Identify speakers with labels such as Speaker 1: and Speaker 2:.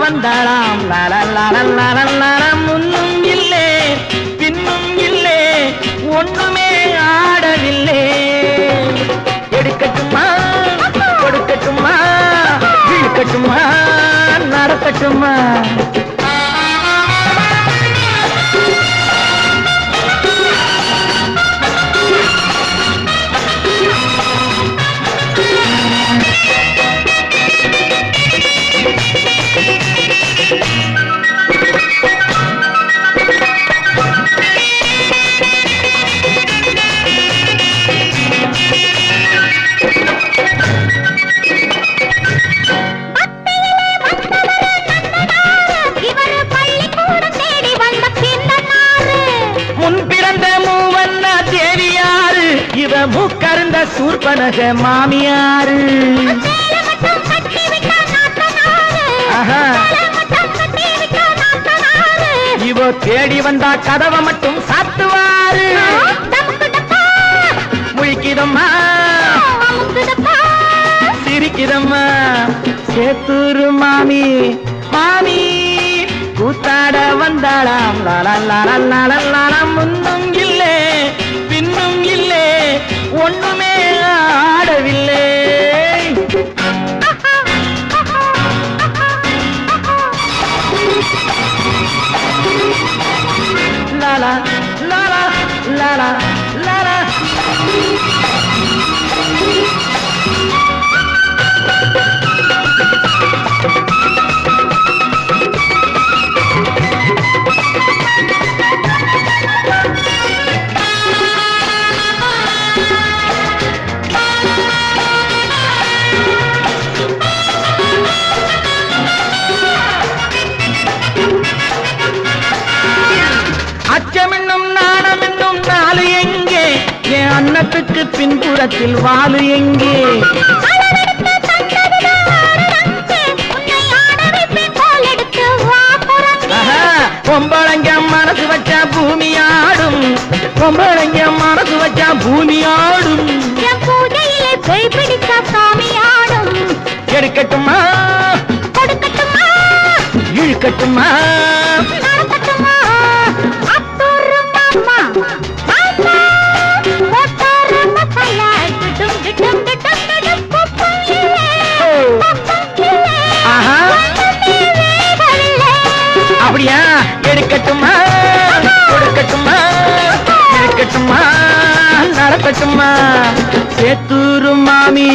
Speaker 1: வந்தாளாம் முன்னும் இல்லே பின்னும் இல்லே ஒண்ணுமே ஆடவில்லை. எடுக்கட்டுமா கொடுக்கட்டுமா இழுக்கட்டுமா நடக்கட்டுமா? மூக்கருந்த சூர்பனக மாமியாரு இவோ தேடி வந்தா கதவை மட்டும் சாத்துவாரு. முழிக்கிதம்மா சிரிக்கிதம்மா சேத்தூரு மாமி மாமி கூத்தாட வந்தாளாம் முன்னும் இல்லே பின்னும் இல்லே ஒண்ணுமே ஆடவில்லை. லாலா லாலா லாலா லாலா அச்சமென்னும் நாணமென்னும் நாலு எங்கே? என் அன்னத்துக்கு பின்புறத்தில் வாலு எங்கே? பொம்பளைங்க மனசு வச்சா பூமி ஆடும், பொம்பளைங்க மனசு வச்சா பூமி ஆடும். எடுக்கட்டுமா கொடுக்கட்டுமா இழுக்கட்டுமா? அப்படியா? எடுக்கட்டுமா கொடுக்கட்டுமா இழுக்கட்டுமா நடக்கட்டுமா? சேத்தூரு மாமி